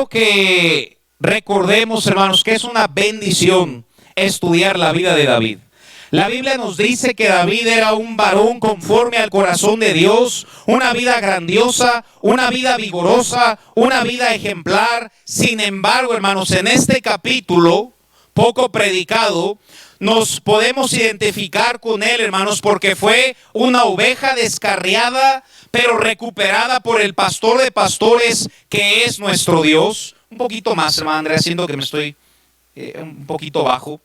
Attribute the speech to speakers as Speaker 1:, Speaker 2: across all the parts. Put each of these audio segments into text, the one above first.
Speaker 1: Que recordemos, hermanos, que es una bendición estudiar la vida de David. La Biblia nos dice que David era un varón conforme al corazón de Dios, una vida grandiosa, una vida vigorosa, una vida ejemplar. Sin embargo, hermanos, en este capítulo poco predicado, nos podemos identificar con él, hermanos, porque fue una oveja descarriada, pero recuperada por el pastor de pastores, que es nuestro Dios. Un poquito más, hermano Andrea, siento que me estoy un poquito bajo.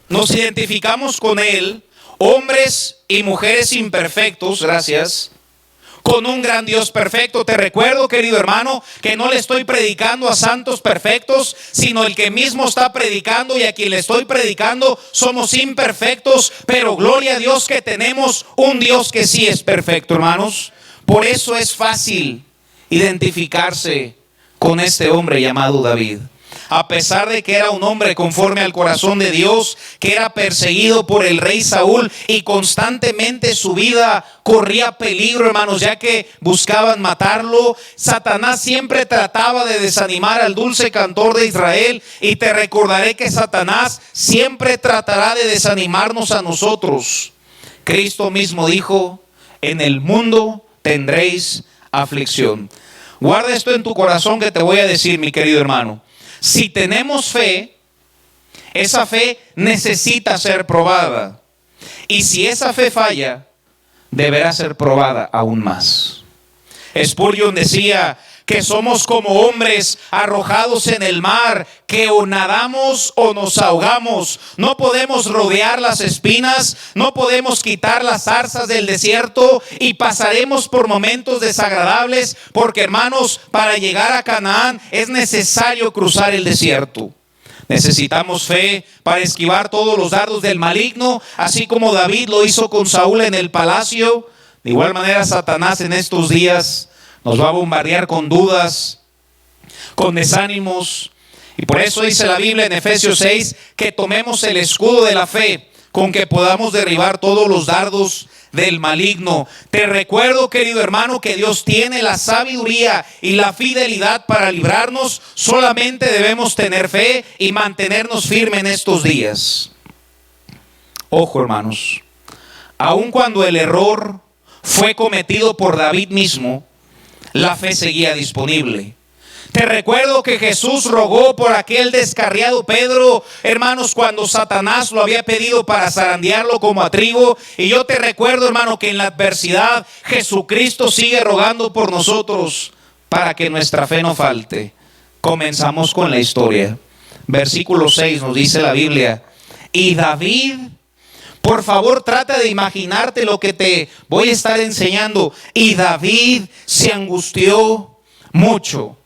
Speaker 1: Nos identificamos con él, hombres y mujeres imperfectos, gracias, con un gran Dios perfecto. Te recuerdo, querido hermano, que no le estoy predicando a santos perfectos, sino el que mismo está predicando, y a quien le estoy predicando somos imperfectos, pero gloria a Dios que tenemos un Dios que sí es perfecto, hermanos. Por eso es fácil identificarse con este hombre llamado David. A pesar de que era un hombre conforme al corazón de Dios, que era perseguido por el rey Saúl y constantemente su vida corría peligro, hermanos, ya que buscaban matarlo. Satanás siempre trataba de desanimar al dulce cantor de Israel, y te recordaré que Satanás siempre tratará de desanimarnos a nosotros. Cristo mismo dijo: en el mundo tendréis aflicción. Guarda esto en tu corazón que te voy a decir, mi querido hermano. Si tenemos fe, esa fe necesita ser probada. Y si esa fe falla, deberá ser probada aún más. Spurgeon decía que somos como hombres arrojados en el mar, que o nadamos o nos ahogamos. No podemos rodear las espinas, no podemos quitar las zarzas del desierto, y pasaremos por momentos desagradables, porque, hermanos, para llegar a Canaán es necesario cruzar el desierto. Necesitamos fe para esquivar todos los dardos del maligno, así como David lo hizo con Saúl en el palacio. De igual manera, Satanás en estos días nos va a bombardear con dudas, con desánimos. Y por eso dice la Biblia en Efesios 6 que tomemos el escudo de la fe, con que podamos derribar todos los dardos del maligno. Te recuerdo, querido hermano, que Dios tiene la sabiduría y la fidelidad para librarnos. Solamente debemos tener fe y mantenernos firmes en estos días. Ojo, hermanos, aun cuando el error fue cometido por David mismo, la fe seguía disponible. Te recuerdo que Jesús rogó por aquel descarriado Pedro, hermanos, cuando Satanás lo había pedido para zarandearlo como a trigo. Y yo te recuerdo, hermano, que en la adversidad Jesucristo sigue rogando por nosotros para que nuestra fe no falte. Comenzamos con la historia. Versículo 6 nos dice la Biblia: y David, por favor, trata de imaginarte lo que te voy a estar enseñando. Y David se angustió mucho.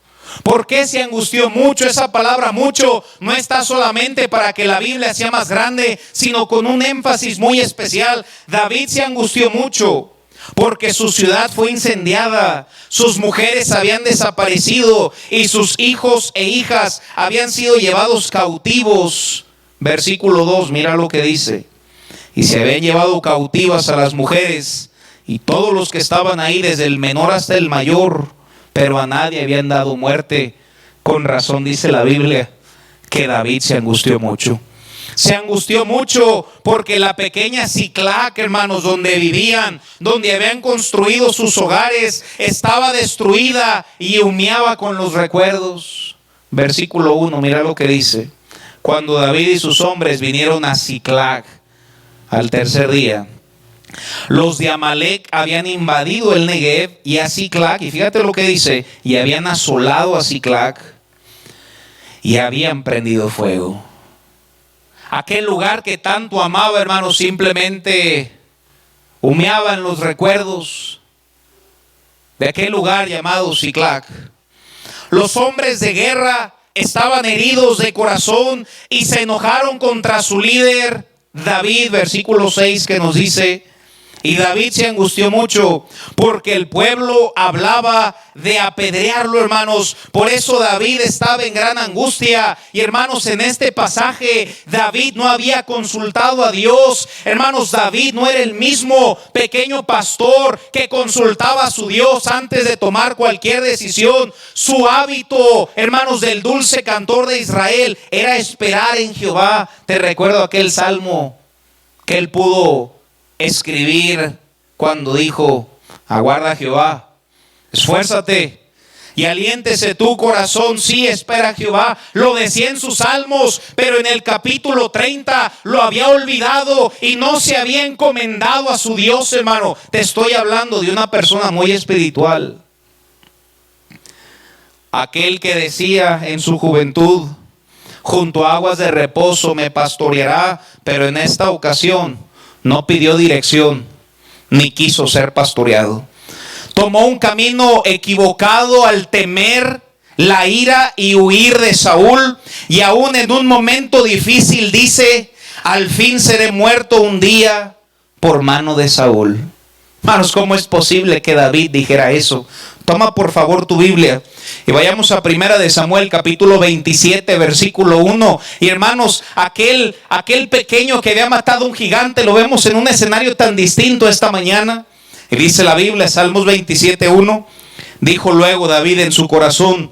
Speaker 1: ¿Por qué se angustió mucho? Esa palabra mucho no está solamente para que la Biblia sea más grande, sino con un énfasis muy especial. David se angustió mucho porque su ciudad fue incendiada, sus mujeres habían desaparecido y sus hijos e hijas habían sido llevados cautivos. Versículo 2, mira lo que dice: y se habían llevado cautivas a las mujeres y todos los que estaban ahí, desde el menor hasta el mayor, pero a nadie habían dado muerte. Con razón dice la Biblia que David se angustió mucho. Se angustió mucho porque la pequeña Siclac, hermanos, donde vivían, donde habían construido sus hogares, estaba destruida y humeaba con los recuerdos. Versículo 1, mira lo que dice: cuando David y sus hombres vinieron a Siclac al tercer día, los de Amalec habían invadido el Negev y a Siclac, y fíjate lo que dice: y habían asolado a Siclac y habían prendido fuego. Aquel lugar que tanto amaba, hermanos, simplemente humeaba en los recuerdos de aquel lugar llamado Siclac. Los hombres de guerra estaban heridos de corazón y se enojaron contra su líder David. Versículo 6 que nos dice: Y David se angustió mucho porque el pueblo hablaba de apedrearlo, hermanos. Por eso David estaba en gran angustia. Y hermanos, en este pasaje David no había consultado a Dios. Hermanos, David no era el mismo pequeño pastor que consultaba a su Dios antes de tomar cualquier decisión. Su hábito, hermanos, del dulce cantor de Israel era esperar en Jehová. Te recuerdo aquel salmo que él pudo escribir cuando dijo: aguarda a Jehová, esfuérzate y aliéntese tu corazón, sí, espera a Jehová. Lo decía en sus salmos, pero en el capítulo 30 lo había olvidado y no se había encomendado a su Dios, hermano. Te estoy hablando de una persona muy espiritual. Aquel que decía en su juventud: junto a aguas de reposo me pastoreará, pero en esta ocasión no pidió dirección, ni quiso ser pastoreado. Tomó un camino equivocado al temer la ira y huir de Saúl. Y aún en un momento difícil dice: al fin seré muerto un día por mano de Saúl. Hermanos, ¿cómo es posible que David dijera eso? Toma por favor tu Biblia y vayamos a 1 de Samuel capítulo 27 versículo 1. Y hermanos, aquel pequeño que había matado un gigante lo vemos en un escenario tan distinto esta mañana. Y dice la Biblia, Salmos 27, 1. Dijo luego David en su corazón: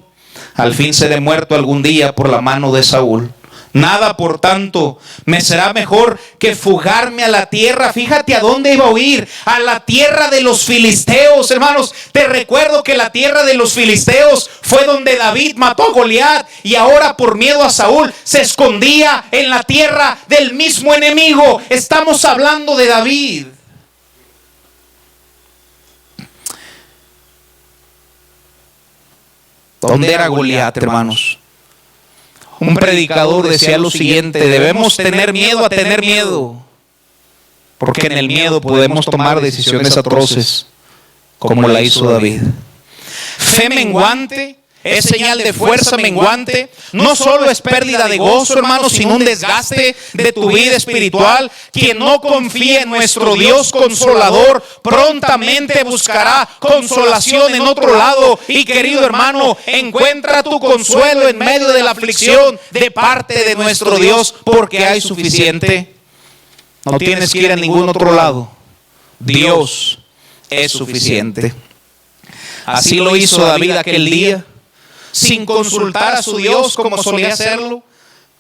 Speaker 1: al fin seré muerto algún día por la mano de Saúl. Nada, por tanto, me será mejor que fugarme a la tierra. Fíjate a dónde iba a huir: a la tierra de los filisteos. Hermanos, te recuerdo que la tierra de los filisteos fue donde David mató a Goliat, y ahora por miedo a Saúl se escondía en la tierra del mismo enemigo. Estamos hablando de David. ¿Dónde era Goliat, hermanos? Un predicador decía lo siguiente: debemos tener miedo a tener miedo, porque en el miedo podemos tomar decisiones atroces, como la hizo David. Fe menguante es señal de fuerza menguante. No solo es pérdida de gozo, hermanos, sino un desgaste de tu vida espiritual. Quien no confía en nuestro Dios consolador prontamente buscará consolación en otro lado. Y querido hermano, encuentra tu consuelo en medio de la aflicción de parte de nuestro Dios, porque hay suficiente. No tienes que ir a ningún otro lado. Dios es suficiente. Así lo hizo David aquel día, sin consultar a su Dios como solía hacerlo.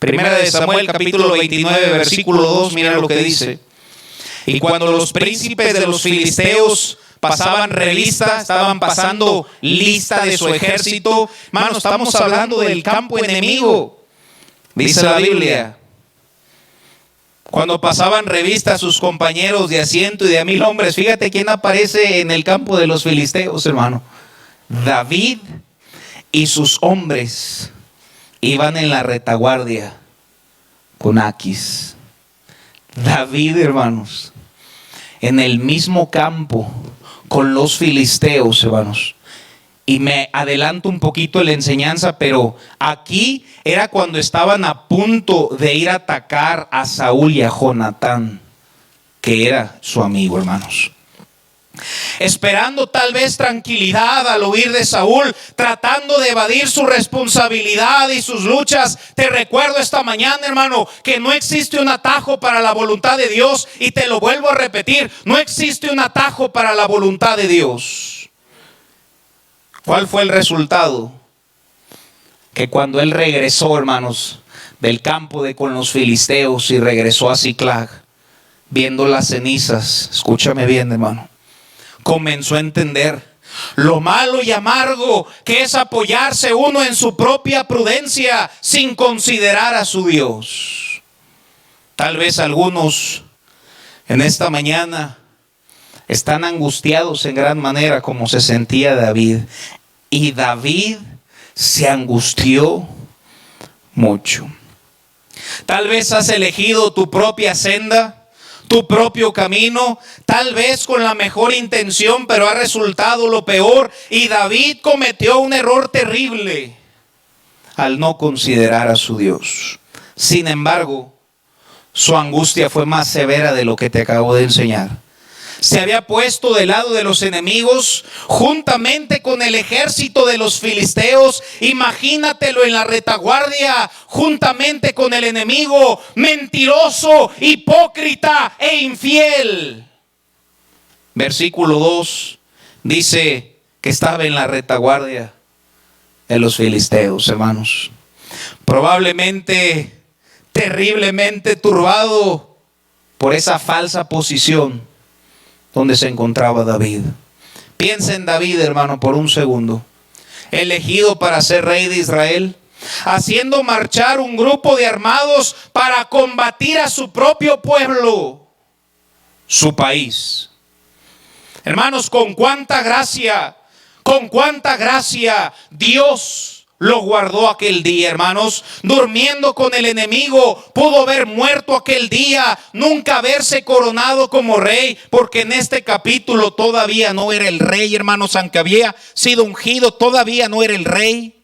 Speaker 1: 1 de Samuel capítulo 29 versículo 2, mira lo que dice: y cuando los príncipes de los filisteos pasaban revista, estaban pasando lista de su ejército. Hermanos, estamos hablando del campo enemigo. Dice la Biblia: cuando pasaban revista a sus compañeros de asiento y de 1000 hombres. Fíjate quién aparece en el campo de los filisteos, hermano. David y sus hombres iban en la retaguardia con Aquis. David, hermanos, en el mismo campo con los filisteos, hermanos. Y me adelanto un poquito en la enseñanza, pero aquí era cuando estaban a punto de ir a atacar a Saúl y a Jonatán, que era su amigo, hermanos. Esperando tal vez tranquilidad al huir de Saúl, tratando de evadir su responsabilidad y sus luchas. Te recuerdo esta mañana, hermano, que no existe un atajo para la voluntad de Dios. Y te lo vuelvo a repetir: no existe un atajo para la voluntad de Dios. ¿Cuál fue el resultado? Que cuando él regresó, hermanos, del campo de con los filisteos y regresó a Siclag, viendo las cenizas, escúchame bien, hermano, comenzó a entender lo malo y amargo que es apoyarse uno en su propia prudencia sin considerar a su Dios. Tal vez algunos en esta mañana están angustiados en gran manera como se sentía David. Y David se angustió mucho. Tal vez has elegido tu propia senda, tu propio camino, tal vez con la mejor intención, pero ha resultado lo peor. Y David cometió un error terrible al no considerar a su Dios. Sin embargo, su angustia fue más severa de lo que te acabo de enseñar. se había puesto del lado de los enemigos, juntamente con el ejército de los filisteos. Imagínatelo en la retaguardia, juntamente con el enemigo, mentiroso, hipócrita e infiel. Versículo 2 dice que estaba en la retaguardia de los filisteos, hermanos. Probablemente terriblemente turbado por esa falsa posición donde se encontraba David. Piensa en David, hermano, por un segundo. Elegido para ser rey de Israel, haciendo marchar un grupo de armados para combatir a su propio pueblo, su país. Hermanos, con cuánta gracia Dios lo guardó aquel día, hermanos. Durmiendo con el enemigo, pudo haber muerto aquel día, nunca haberse coronado como rey, porque en este capítulo todavía no era el rey, hermanos. Aunque había sido ungido, todavía no era el rey.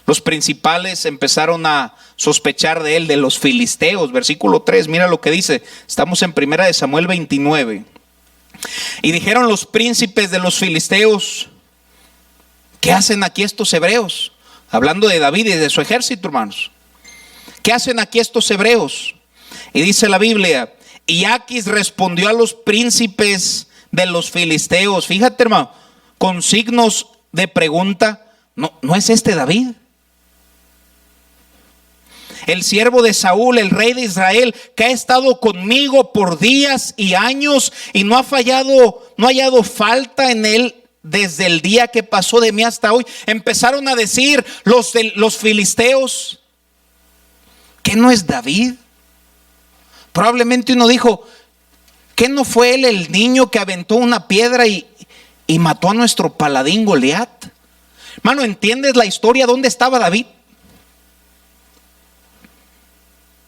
Speaker 1: Los principales empezaron a sospechar de él, de los filisteos. Versículo 3, mira lo que dice. Estamos en 1 Samuel 29. Y dijeron los príncipes de los filisteos: ¿qué hacen aquí estos hebreos? Hablando de David y de su ejército, hermanos. ¿Qué hacen aquí estos hebreos? Y dice la Biblia: y Aquis respondió a los príncipes de los filisteos. Fíjate, hermano, con signos de pregunta. ¿No es este David? El siervo de Saúl, el rey de Israel, que ha estado conmigo por días y años y no ha hallado falta en él desde el día que pasó de mí hasta hoy. Empezaron a decir los filisteos que no es David. Probablemente uno dijo: ¿qué no fue él el niño que aventó una piedra y mató a nuestro paladín Goliat? Hermano, ¿entiendes la historia? ¿Dónde estaba David?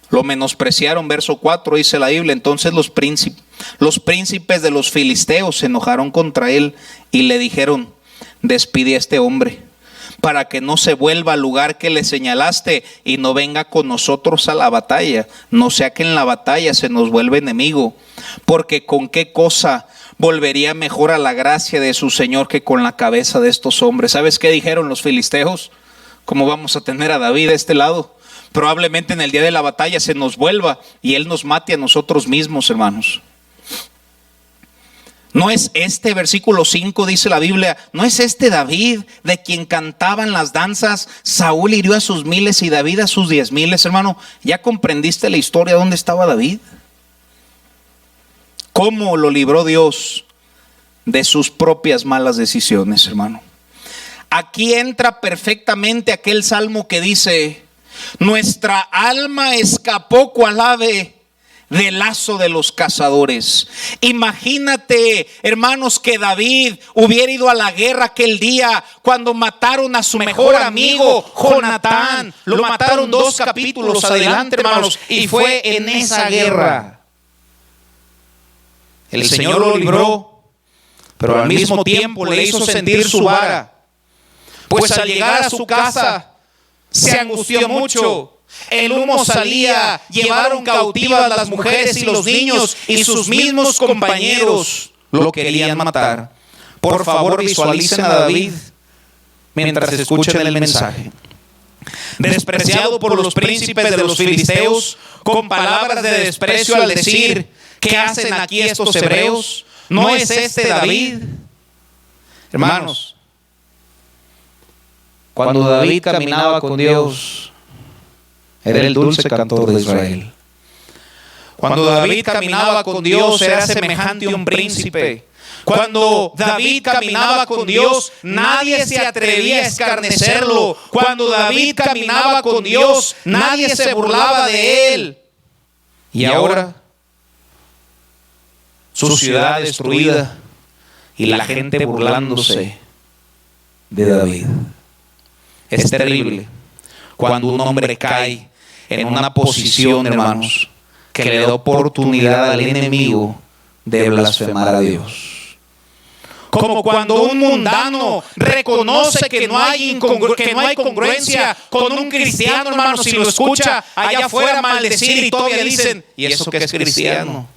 Speaker 1: Lo menospreciaron. Verso 4 dice la Biblia: entonces los príncipes de los filisteos se enojaron contra él y le dijeron: despide a este hombre, para que no se vuelva al lugar que le señalaste y no venga con nosotros a la batalla, no sea que en la batalla se nos vuelva enemigo, porque con qué cosa volvería mejor a la gracia de su Señor que con la cabeza de estos hombres. ¿Sabes qué dijeron los filisteos? ¿Cómo vamos a tener a David a este lado? Probablemente en el día de la batalla se nos vuelva y él nos mate a nosotros mismos, hermanos. No es este, versículo 5 dice la Biblia, no es este David de quien cantaban las danzas: Saúl hirió a sus miles y David a sus 10,000. Hermano, ¿ya comprendiste la historia? ¿Dónde estaba David? ¿Cómo lo libró Dios de sus propias malas decisiones, hermano? Aquí entra perfectamente aquel salmo que dice: nuestra alma escapó cual ave del lazo de los cazadores. Imagínate, hermanos, que David hubiera ido a la guerra aquel día cuando mataron a su mejor amigo Jonatán. Lo mataron 2 capítulos adelante, hermanos, y fue en esa guerra. El Señor lo libró, pero al mismo tiempo le hizo sentir su vara. Pues al llegar a su casa se angustió mucho. El humo salía, llevaron cautivas las mujeres y los niños, y sus mismos compañeros lo querían matar. Por favor, visualicen a David mientras escuchen el mensaje. Despreciado por los príncipes de los filisteos, con palabras de desprecio al decir: ¿qué hacen aquí estos hebreos? ¿No es este David? Hermanos, cuando David caminaba con Dios, era el dulce cantor de Israel. Cuando David caminaba con Dios, era semejante a un príncipe. Cuando David caminaba con Dios, nadie se atrevía a escarnecerlo. Cuando David caminaba con Dios, nadie se burlaba de él. Y ahora, su ciudad destruida y la gente burlándose de David. Es terrible cuando un hombre cae en una posición, hermanos, que le da oportunidad al enemigo de blasfemar a Dios. Como cuando un mundano reconoce que no hay congruencia con un cristiano, hermanos, si lo escucha allá afuera maldecir y todavía dicen: ¿y eso que es cristiano?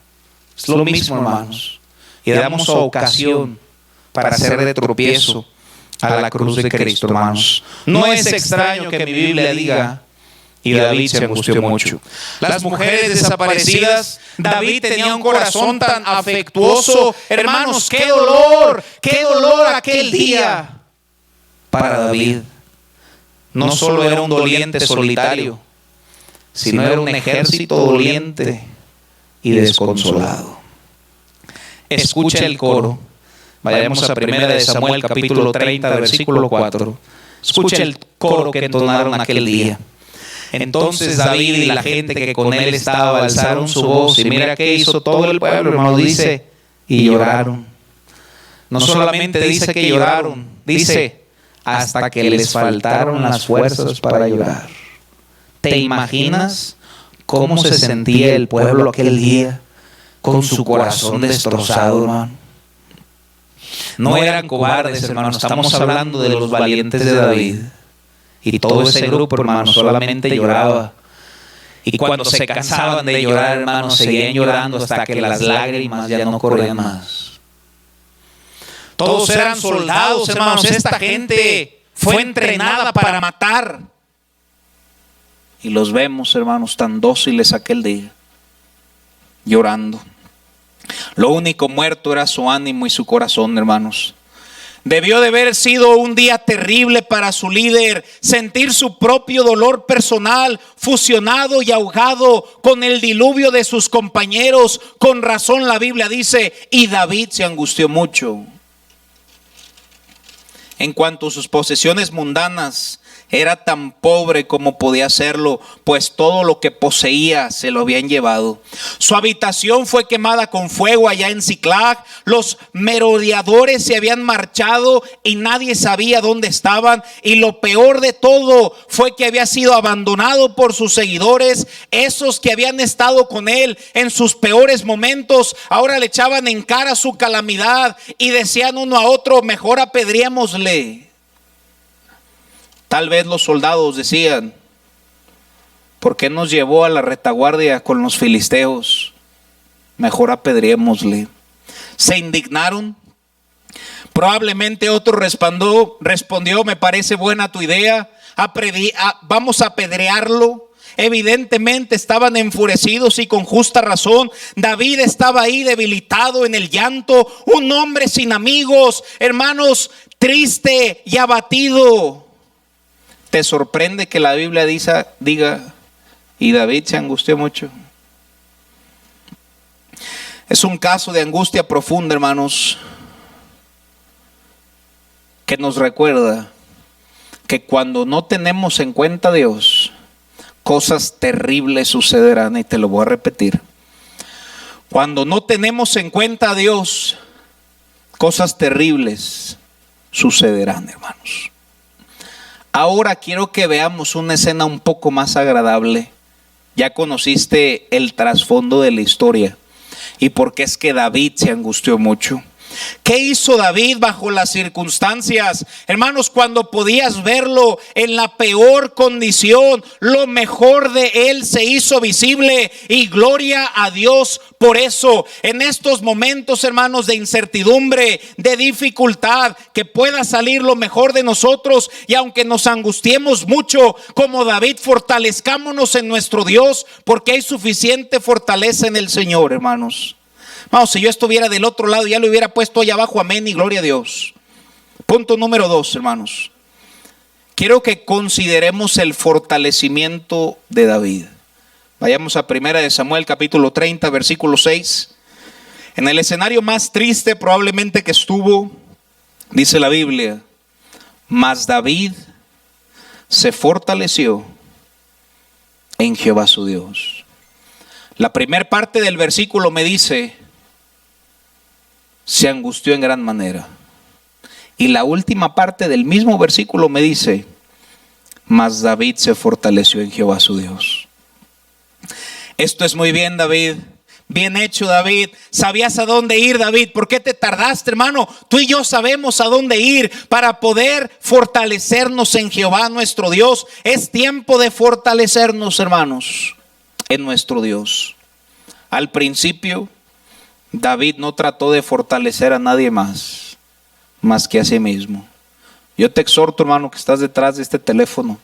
Speaker 1: Es lo mismo, hermanos. y damos ocasión para hacer de tropiezo a la cruz de Cristo, hermanos. No es extraño que mi Biblia diga: y David se angustió mucho. Las mujeres desaparecidas, David tenía un corazón tan afectuoso. Hermanos, qué dolor aquel día para David. No solo era un doliente solitario, sino era un ejército doliente y desconsolado. Escucha el coro. Vayamos a 1 de Samuel capítulo 30, versículo 4. Escucha el coro que entonaron aquel día. Entonces David y la gente que con él estaba alzaron su voz, y mira qué hizo todo el pueblo, hermano, dice, y lloraron. No solamente dice que lloraron, dice, hasta que les faltaron las fuerzas para llorar. ¿Te imaginas cómo se sentía el pueblo aquel día con su corazón destrozado, hermano? No eran cobardes, hermanos, estamos hablando de los valientes de David. Y todo ese grupo, hermanos, solamente lloraba. Y cuando se cansaban de llorar, hermanos, seguían llorando hasta que las lágrimas ya no corrían más. Todos eran soldados, hermanos. Esta gente fue entrenada para matar. Y los vemos, hermanos, tan dóciles aquel día, llorando. Lo único muerto era su ánimo y su corazón, hermanos. Debió de haber sido un día terrible para su líder, sentir su propio dolor personal fusionado y ahogado con el diluvio de sus compañeros. Con razón la Biblia dice, y David se angustió mucho. En cuanto a sus posesiones mundanas, era tan pobre como podía serlo, pues todo lo que poseía se lo habían llevado. Su habitación fue quemada con fuego allá en Siclag. Los merodeadores se habían marchado y nadie sabía dónde estaban. Y lo peor de todo fue que había sido abandonado por sus seguidores. Esos que habían estado con él en sus peores momentos, ahora le echaban en cara su calamidad y decían uno a otro, mejor apedreémosle. Tal vez los soldados decían, ¿por qué nos llevó a la retaguardia con los filisteos? Mejor apedreémosle. Se indignaron. Probablemente otro respondió, me parece buena tu idea, vamos a apedrearlo. Evidentemente estaban enfurecidos y con justa razón. David estaba ahí debilitado en el llanto, un hombre sin amigos, hermanos, triste y abatido. ¿Te sorprende que la Biblia diga, y David se angustió mucho? Es un caso de angustia profunda, hermanos, que nos recuerda que cuando no tenemos en cuenta a Dios, cosas terribles sucederán, y te lo voy a repetir. Cuando no tenemos en cuenta a Dios, cosas terribles sucederán, hermanos. Ahora quiero que veamos una escena un poco más agradable. Ya conociste el trasfondo de la historia y por qué es que David se angustió mucho. ¿Qué hizo David bajo las circunstancias? Hermanos, cuando podías verlo en la peor condición, lo mejor de él se hizo visible, y gloria a Dios por eso. En estos momentos, hermanos, de incertidumbre, de dificultad, que pueda salir lo mejor de nosotros, y aunque nos angustiemos mucho, como David, fortalezcámonos en nuestro Dios, porque hay suficiente fortaleza en el Señor, hermanos. Vamos, si yo estuviera del otro lado, ya lo hubiera puesto ahí abajo, amén y gloria a Dios. Punto número 2, hermanos. Quiero que consideremos el fortalecimiento de David. Vayamos a 1 de Samuel capítulo 30, versículo 6. En el escenario más triste probablemente que estuvo, dice la Biblia, mas David se fortaleció en Jehová su Dios. La primera parte del versículo me dice, se angustió en gran manera. Y la última parte del mismo versículo me dice, mas David se fortaleció en Jehová su Dios. Esto es muy bien, David. Bien hecho, David. Sabías a dónde ir, David. ¿Por qué te tardaste, hermano? Tú y yo sabemos a dónde ir para poder fortalecernos en Jehová nuestro Dios. Es tiempo de fortalecernos, hermanos, en nuestro Dios. Al principio,
Speaker 2: David no trató de fortalecer a nadie más que a sí mismo. Yo te exhorto, hermano, que estás detrás de este teléfono.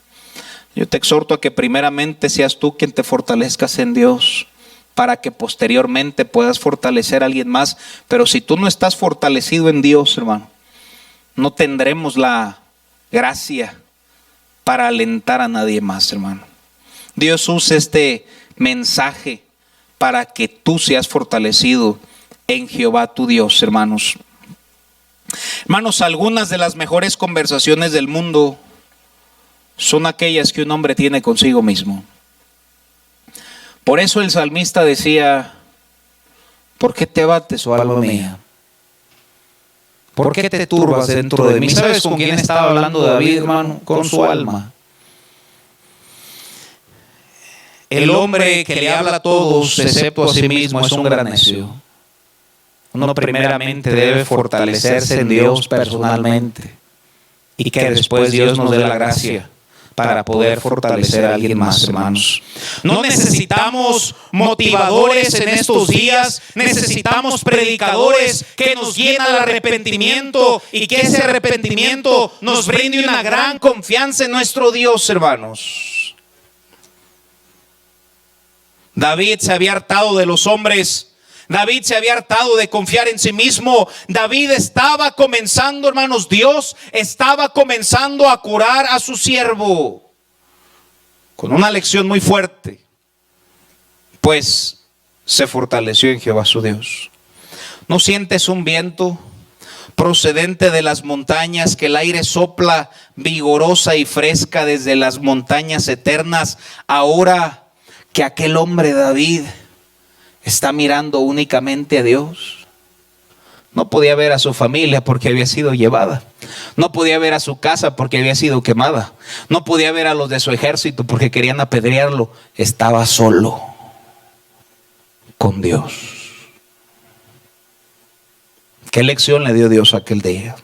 Speaker 2: Yo te exhorto a que primeramente seas tú quien te fortalezcas en Dios, para que posteriormente puedas fortalecer a alguien más. Pero si tú no estás fortalecido en Dios, hermano, no tendremos la gracia para alentar a nadie más, hermano. Dios usa este mensaje para que tú seas fortalecido en Jehová tu Dios, hermanos. Hermanos, algunas de las mejores conversaciones del mundo son aquellas que un hombre tiene consigo mismo. Por eso el salmista decía: ¿por qué te abates, oh alma mía? ¿Por qué te turbas dentro de mí? ¿Sabes con quién estaba hablando David, hermano? Con su alma.
Speaker 1: El hombre que le habla a todos excepto a sí mismo es un gran necio. Uno primeramente debe fortalecerse en Dios personalmente, y que después Dios nos dé la gracia para poder fortalecer a alguien más, hermanos. No necesitamos motivadores en estos días, necesitamos predicadores que nos guíen al arrepentimiento y que ese arrepentimiento nos brinde una gran confianza en nuestro Dios, hermanos. David se había hartado de los hombres. David se había hartado de confiar en sí mismo. David estaba comenzando, hermanos, Dios estaba comenzando a curar a su siervo con una lección muy fuerte, pues se fortaleció en Jehová su Dios. ¿No sientes un viento procedente de las montañas, que el aire sopla vigorosa y fresca desde las montañas eternas, ahora que aquel hombre David está mirando únicamente a Dios? No podía ver a su familia porque había sido llevada. No podía ver a su casa porque había sido quemada. No podía ver a los de su ejército porque querían apedrearlo. Estaba solo con Dios. ¿Qué lección le dio Dios aquel día?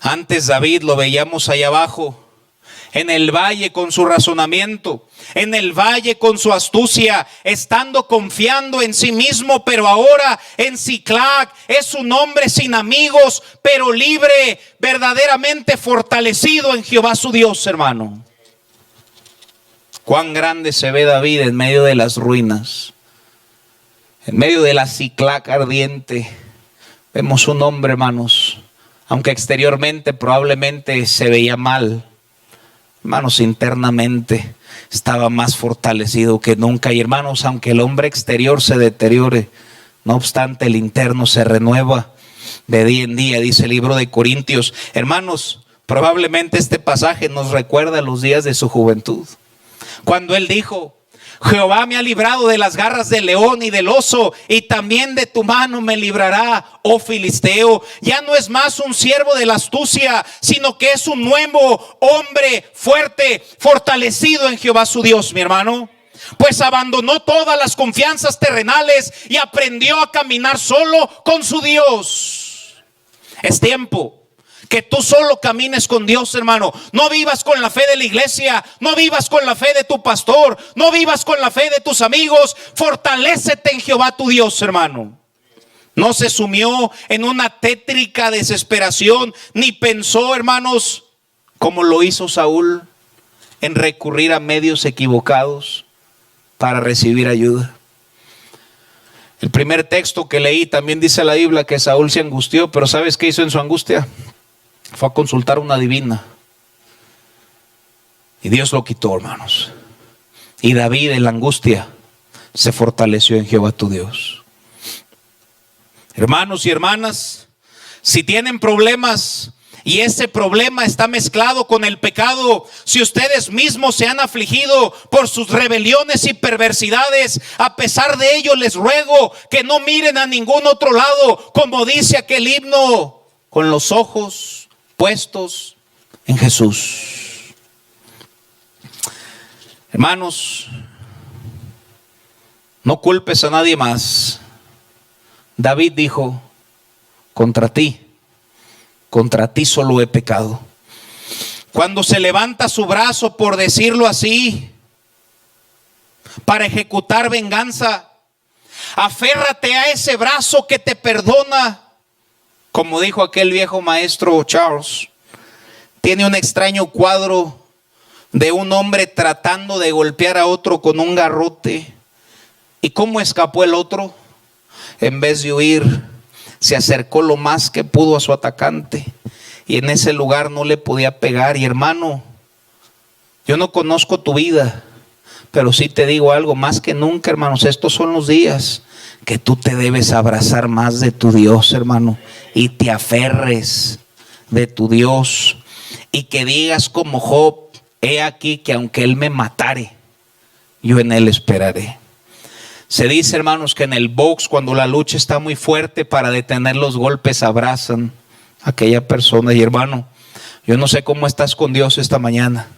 Speaker 1: Antes David lo veíamos allá abajo, en el valle con su razonamiento, en el valle con su astucia, estando confiando en sí mismo. Pero ahora en Siclag es un hombre sin amigos, pero libre, verdaderamente fortalecido en Jehová su Dios, hermano. Cuán grande se ve David en medio de las ruinas, en medio de la Siclag ardiente. Vemos un hombre, hermanos, aunque exteriormente probablemente se veía mal, hermanos, internamente estaba más fortalecido que nunca. Y hermanos, aunque el hombre exterior se deteriore, no obstante el interno se renueva de día en día, dice el libro de Corintios. Hermanos, probablemente este pasaje nos recuerda los días de su juventud, cuando él dijo: Jehová me ha librado de las garras del león y del oso, y también de tu mano me librará, oh filisteo. Ya no es más un siervo de la astucia, sino que es un nuevo hombre fuerte, fortalecido en Jehová su Dios, mi hermano. Pues abandonó todas las confianzas terrenales y aprendió a caminar solo con su Dios. Es tiempo que tú solo camines con Dios, hermano. No vivas con la fe de la iglesia, no vivas con la fe de tu pastor, no vivas con la fe de tus amigos. Fortalécete en Jehová tu Dios, hermano. No se sumió en una tétrica desesperación, ni pensó, hermanos, como lo hizo Saúl, en recurrir a medios equivocados para recibir ayuda. El primer texto que leí también dice la Biblia que Saúl se angustió, pero ¿sabes qué hizo en su angustia? Fue a consultar a una adivina, y Dios lo quitó, hermanos. Y David en la angustia se fortaleció en Jehová tu Dios. Hermanos y hermanas, si tienen problemas y ese problema está mezclado con el pecado, si ustedes mismos se han afligido por sus rebeliones y perversidades, a pesar de ello les ruego que no miren a ningún otro lado, como dice aquel himno, con los ojos puestos en Jesús. Hermanos, no culpes a nadie más. David dijo: contra ti solo he pecado. Cuando se levanta su brazo, por decirlo así, para ejecutar venganza, Aférrate a ese brazo que te perdona. Como dijo aquel viejo maestro Charles, tiene un extraño cuadro de un hombre tratando de golpear a otro con un garrote. ¿Y cómo escapó el otro? En vez de huir, se acercó lo más que pudo a su atacante y en ese lugar no le podía pegar. Y hermano, yo no conozco tu vida, pero sí te digo algo, más que nunca, hermanos, estos son los días que tú te debes abrazar más de tu Dios, hermano, y te aferres de tu Dios y que digas como Job: he aquí que aunque Él me matare, yo en Él esperaré. Se dice, hermanos, que en el box, cuando la lucha está muy fuerte, para detener los golpes abrazan a aquella persona. Y hermano, yo no sé cómo estás con Dios esta mañana,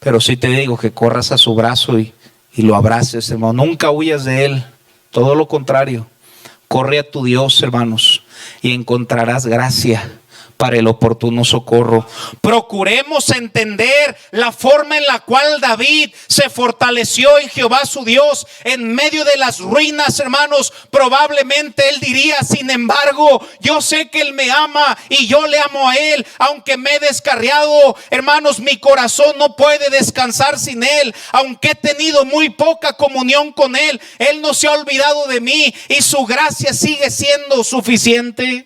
Speaker 1: pero sí te digo que corras a su brazo y lo abraces, hermano. Nunca huyas de Él, todo lo contrario. Corre a tu Dios, hermanos, y encontrarás gracia para el oportuno socorro. Procuremos entender la forma en la cual David se fortaleció en Jehová su Dios en medio de las ruinas, hermanos. Probablemente él diría: sin embargo, yo sé que Él me ama y yo le amo a Él, aunque me he descarriado. Hermanos, mi corazón no puede descansar sin Él, aunque he tenido muy poca comunión con Él. Él no se ha olvidado de mí y su gracia sigue siendo suficiente.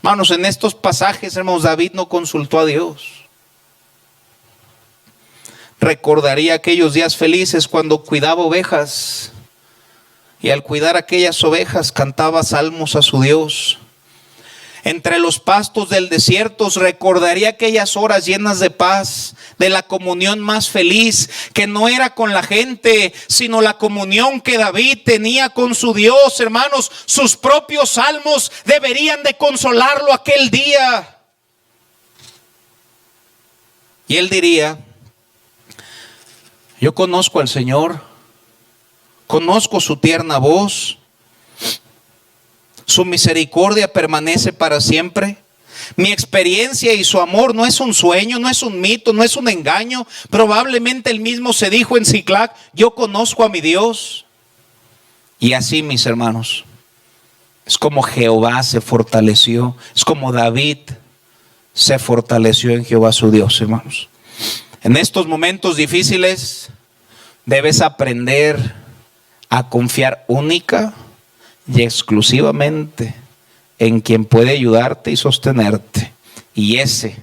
Speaker 1: Hermanos, en estos pasajes, hermanos, David no consultó a Dios. Recordaría aquellos días felices cuando cuidaba ovejas y al cuidar aquellas ovejas cantaba salmos a su Dios. Entre los pastos del desierto recordaría aquellas horas llenas de paz, de la comunión más feliz, que no era con la gente, sino la comunión que David tenía con su Dios. Hermanos, sus propios salmos deberían de consolarlo aquel día. Y él diría: yo conozco al Señor, conozco su tierna voz. Su misericordia permanece para siempre. Mi experiencia y su amor no es un sueño, no es un mito, no es un engaño. Probablemente él mismo se dijo en Siclac: yo conozco a mi Dios. Y así, mis hermanos, es como Jehová se fortaleció, es como David se fortaleció en Jehová su Dios, hermanos. En estos momentos difíciles debes aprender a confiar única y exclusivamente en quien puede ayudarte y sostenerte, y ese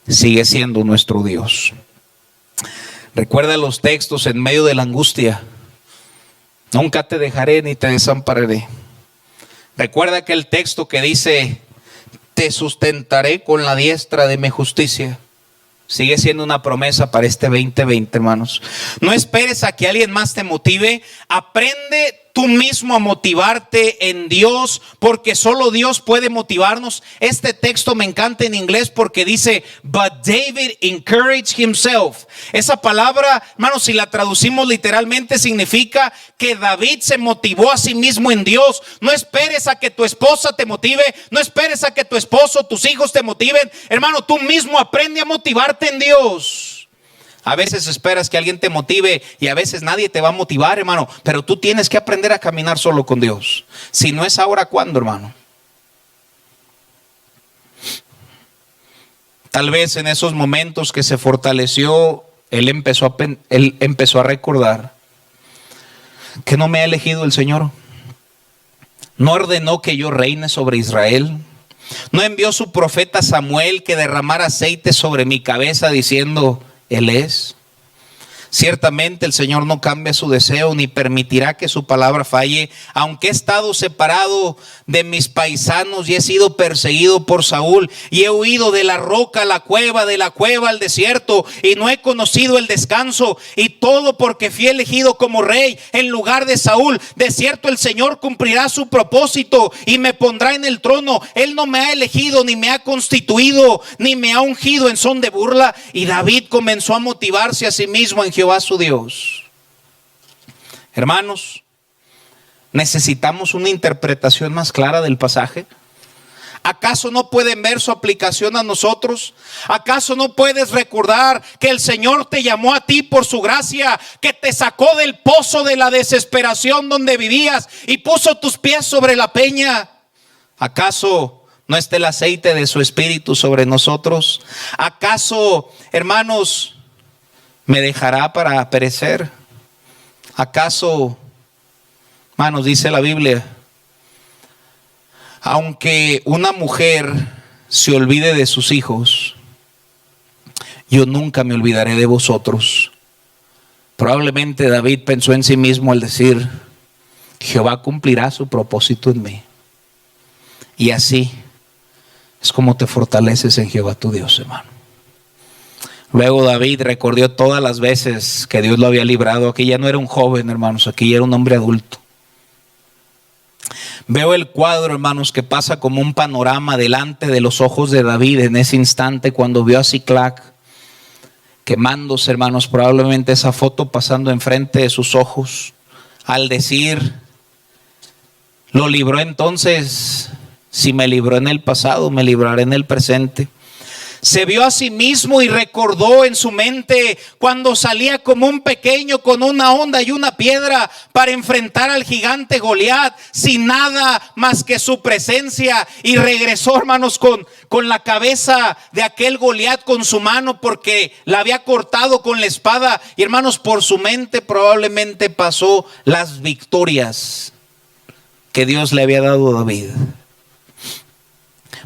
Speaker 1: sigue siendo nuestro Dios. Recuerda los textos en medio de la angustia: nunca te dejaré ni te desampararé. Recuerda aquel texto que dice: te sustentaré con la diestra de mi justicia. Sigue siendo una promesa para este 2020, hermanos. No esperes a que alguien más te motive. Aprende tú mismo a motivarte en Dios, porque solo Dios puede motivarnos. Este texto me encanta en inglés porque dice: but David encouraged himself. Esa palabra, hermanos, si la traducimos literalmente, significa que David se motivó a sí mismo en Dios. No esperes a que tu esposa te motive, no esperes a que tu esposo, tus hijos te motiven. Hermano, tú mismo aprende a motivarte en Dios. A veces esperas que alguien te motive y a veces nadie te va a motivar, hermano, pero tú tienes que aprender a caminar solo con Dios. Si no es ahora, ¿cuándo, hermano? Tal vez en esos momentos que se fortaleció, él empezó a recordar que no me ha elegido el Señor. No ordenó que yo reine sobre Israel. No envió su profeta Samuel que derramara aceite sobre mi cabeza diciendo: Él es. Ciertamente el Señor no cambia su deseo ni permitirá que su palabra falle. Aunque he estado separado de mis paisanos y he sido perseguido por Saúl y he huido de la roca a la cueva, de la cueva al desierto, y no he conocido el descanso, y todo porque fui elegido como rey en lugar de Saúl. De cierto el Señor cumplirá su propósito y me pondrá en el trono. Él no me ha elegido, ni me ha constituido, ni me ha ungido en son de burla. Y David comenzó a motivarse a sí mismo en Jehová su Dios. Hermanos, necesitamos una interpretación más clara del pasaje. ¿Acaso no pueden ver su aplicación a nosotros? ¿Acaso no puedes recordar que el Señor te llamó a ti por su gracia, que te sacó del pozo de la desesperación donde vivías y puso tus pies sobre la peña? ¿Acaso no está el aceite de su Espíritu sobre nosotros? ¿Acaso, hermanos, me dejará para perecer? ¿Acaso, hermanos, dice la Biblia, aunque una mujer se olvide de sus hijos, yo nunca me olvidaré de vosotros? Probablemente David pensó en sí mismo al decir, Jehová cumplirá su propósito en mí. Y así es como te fortaleces en Jehová tu Dios, hermano. Luego David recordó todas las veces que Dios lo había librado. Aquí ya no era un joven, hermanos, aquí ya era un hombre adulto. Veo el cuadro, hermanos, que pasa como un panorama delante de los ojos de David en ese instante cuando vio a Siclac quemándose, hermanos. Probablemente esa foto pasando enfrente de sus ojos al decir, lo libró entonces. Si me libró en el pasado, me libraré en el presente. Se vio a sí mismo y recordó en su mente cuando salía como un pequeño con una honda y una piedra para enfrentar al gigante Goliat sin nada más que su presencia, y regresó, hermanos, con la cabeza de aquel Goliat con su mano porque la había cortado con la espada. Y, hermanos, por su mente probablemente pasó las victorias que Dios le había dado a David.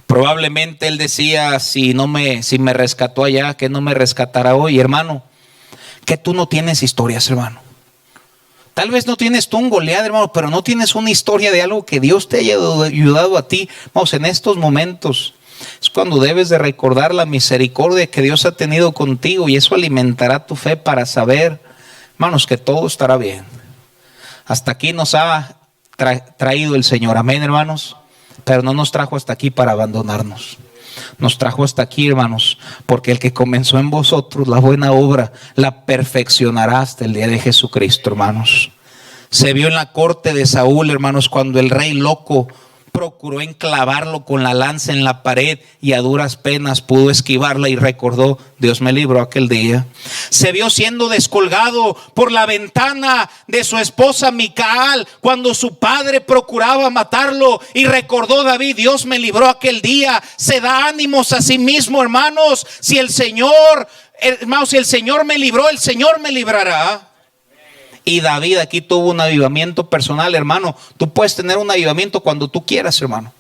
Speaker 1: Probablemente él decía, si me rescató allá, ¿qué no me rescatará hoy? Hermano, que tú no tienes historias, hermano. Tal vez no tienes tú un Goliat, hermano, pero no tienes una historia de algo que Dios te haya ayudado a ti. Vamos, en estos momentos es cuando debes de recordar la misericordia que Dios ha tenido contigo, y eso alimentará tu fe para saber, hermanos, que todo estará bien. Hasta aquí nos ha traído el Señor, amén, hermanos. Pero no nos trajo hasta aquí para abandonarnos. Nos trajo hasta aquí, hermanos, porque el que comenzó en vosotros la buena obra la perfeccionará hasta el día de Jesucristo, hermanos. Se vio en la corte de Saúl, hermanos, cuando el rey loco procuró enclavarlo con la lanza en la pared y a duras penas pudo esquivarla, y recordó, Dios me libró aquel día. Se vio siendo descolgado por la ventana de su esposa Micaal cuando su padre procuraba matarlo, y recordó David, Dios me libró aquel día. Se da ánimos a sí mismo, hermanos. Si el Señor me libró, el Señor me librará. Y David aquí tuvo un avivamiento personal, hermano. Tú puedes tener un avivamiento cuando tú quieras, hermano.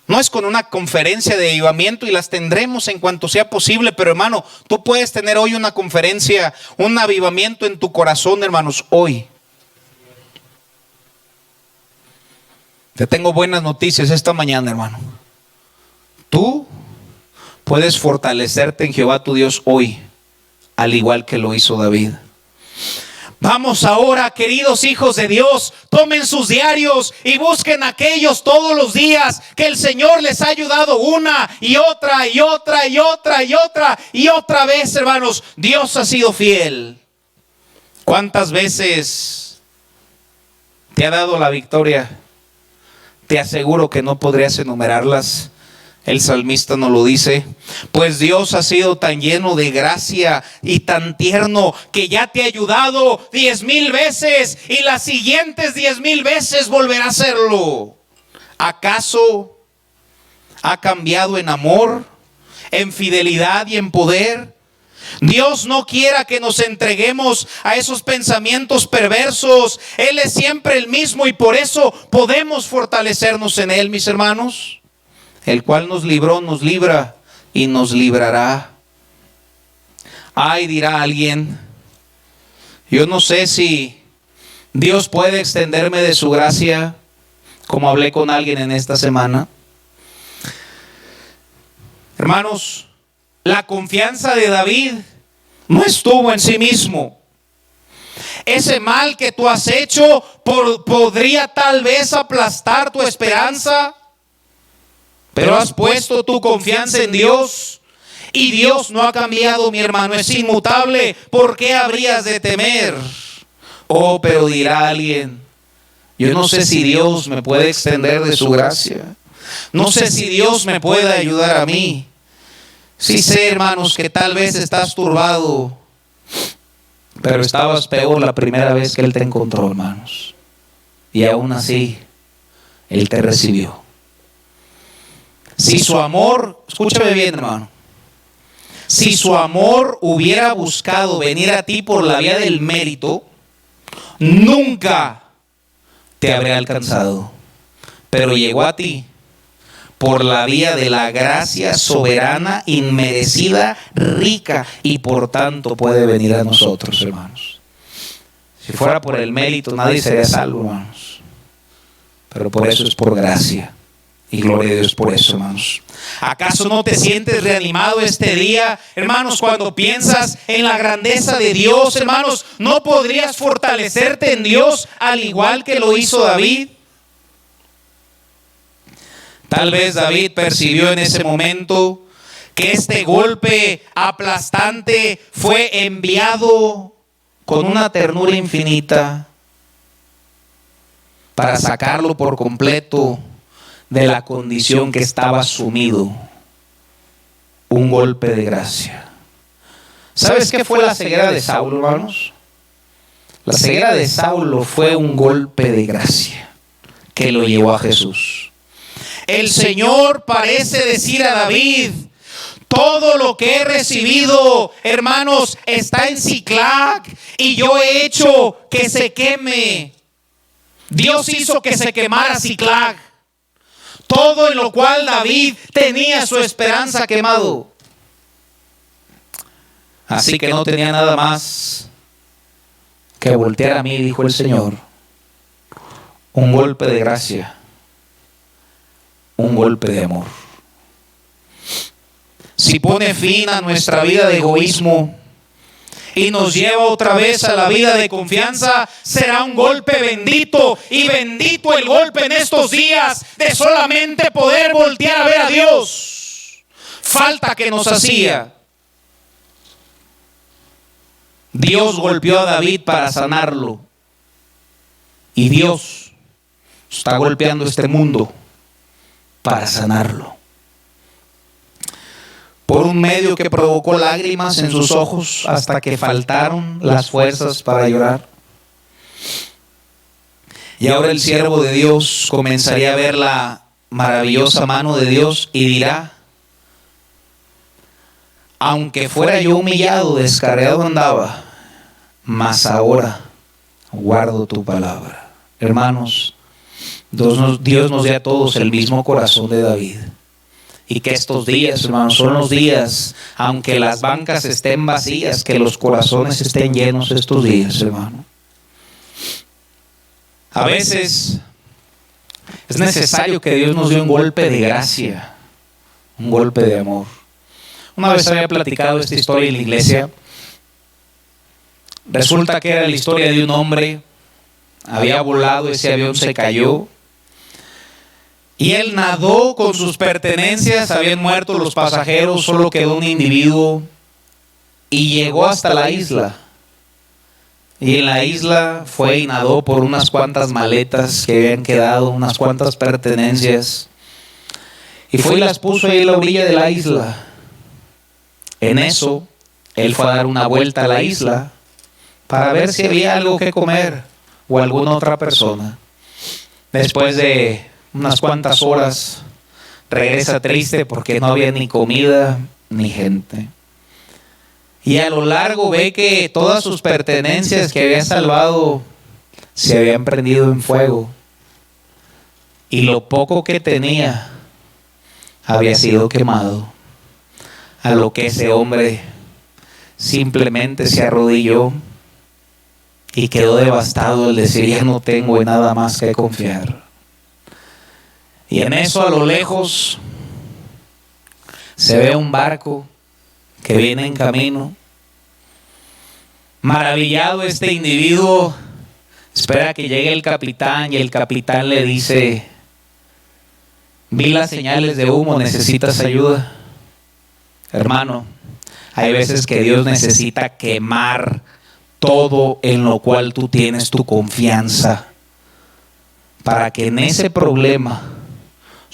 Speaker 1: No es con una conferencia de avivamiento, y las tendremos en cuanto sea posible, pero, hermano, tú puedes tener hoy una conferencia, un avivamiento en tu corazón, hermanos, hoy. Te tengo buenas noticias esta mañana, hermano. Tú puedes fortalecerte en Jehová tu Dios hoy, al igual que lo hizo David. Vamos ahora, queridos hijos de Dios, tomen sus diarios y busquen aquellos todos los días que el Señor les ha ayudado una y otra y otra y otra y otra y otra vez, hermanos. Dios ha sido fiel. ¿Cuántas veces te ha dado la victoria? Te aseguro que no podrías enumerarlas. El salmista nos lo dice, pues Dios ha sido tan lleno de gracia y tan tierno que ya te ha ayudado 10,000 veces y las siguientes 10,000 veces volverá a hacerlo. ¿Acaso ha cambiado en amor, en fidelidad y en poder? Dios no quiera que nos entreguemos a esos pensamientos perversos. Él es siempre el mismo y por eso podemos fortalecernos en Él, mis hermanos. El cual nos libró, nos libra y nos librará. Ay, dirá alguien, yo no sé si Dios puede extenderme de su gracia, como hablé con alguien en esta semana. Hermanos, la confianza de David no estuvo en sí mismo. Ese mal que tú has hecho podría tal vez aplastar tu esperanza, pero has puesto tu confianza en Dios y Dios no ha cambiado, mi hermano, es inmutable. ¿Por qué habrías de temer? Oh, pero dirá alguien, yo no sé si Dios me puede extender de su gracia. No sé si Dios me puede ayudar a mí. Sí sé, hermanos, que tal vez estás turbado, pero estabas peor la primera vez que Él te encontró, hermanos. Y aún así, Él te recibió. Si su amor, escúchame bien, hermano, si su amor hubiera buscado venir a ti por la vía del mérito, nunca te habría alcanzado. Pero llegó a ti por la vía de la gracia soberana, inmerecida, rica, y por tanto puede venir a nosotros, hermanos. Si fuera por el mérito, nadie sería salvo, hermanos. Pero por eso es por gracia. Y gloria a Dios por eso, hermanos. ¿Acaso no te sientes reanimado este día, hermanos, cuando piensas en la grandeza de Dios, hermanos? ¿No podrías fortalecerte en Dios al igual que lo hizo David? Tal vez David percibió en ese momento que este golpe aplastante fue enviado con una ternura infinita para sacarlo por completo de la condición que estaba sumido. Un golpe de gracia. ¿Sabes qué fue la ceguera de Saulo, hermanos? La ceguera de Saulo fue un golpe de gracia que lo llevó a Jesús. El Señor parece decir a David: todo lo que he recibido, hermanos, está en Siclag y yo he hecho que se queme. Dios hizo que se quemara Siclag. Todo en lo cual David tenía su esperanza quemado. Así que no tenía nada más que voltear a mí, dijo el Señor. Un golpe de gracia. Un golpe de amor. Si pone fin a nuestra vida de egoísmo y nos lleva otra vez a la vida de confianza, será un golpe bendito, y bendito el golpe en estos días de solamente poder voltear a ver a Dios. Falta que nos hacía. Dios golpeó a David para sanarlo, y Dios está golpeando este mundo para sanarlo. Por un medio que provocó lágrimas en sus ojos hasta que faltaron las fuerzas para llorar. Y ahora el siervo de Dios comenzaría a ver la maravillosa mano de Dios y dirá: aunque fuera yo humillado, descarriado andaba, mas ahora guardo tu palabra. Hermanos, Dios nos dé a todos el mismo corazón de David. Y que estos días, hermanos, son los días, aunque las bancas estén vacías, que los corazones estén llenos estos días, hermano. A veces es necesario que Dios nos dé un golpe de gracia, un golpe de amor. Una vez había platicado esta historia en la iglesia. Resulta que era la historia de un hombre. Había volado, ese avión se cayó. Y él nadó con sus pertenencias, habían muerto los pasajeros, solo quedó un individuo. Y llegó hasta la isla. Y en la isla fue y nadó por unas cuantas maletas que habían quedado, unas cuantas pertenencias. Y fue y las puso ahí en la orilla de la isla. En eso, él fue a dar una vuelta a la isla para ver si había algo que comer o alguna otra persona. Después de unas cuantas horas, regresa triste porque no había ni comida ni gente. Y a lo largo ve que todas sus pertenencias que había salvado se habían prendido en fuego. Y lo poco que tenía había sido quemado. A lo que ese hombre simplemente se arrodilló y quedó devastado al decir: ya no tengo en nada más que confiar. Y en eso, a lo lejos, se ve un barco que viene en camino. Maravillado, este individuo espera que llegue el capitán, y el capitán le dice: vi las señales de humo, ¿necesitas ayuda? Hermano, hay veces que Dios necesita quemar todo en lo cual tú tienes tu confianza, para que en ese problema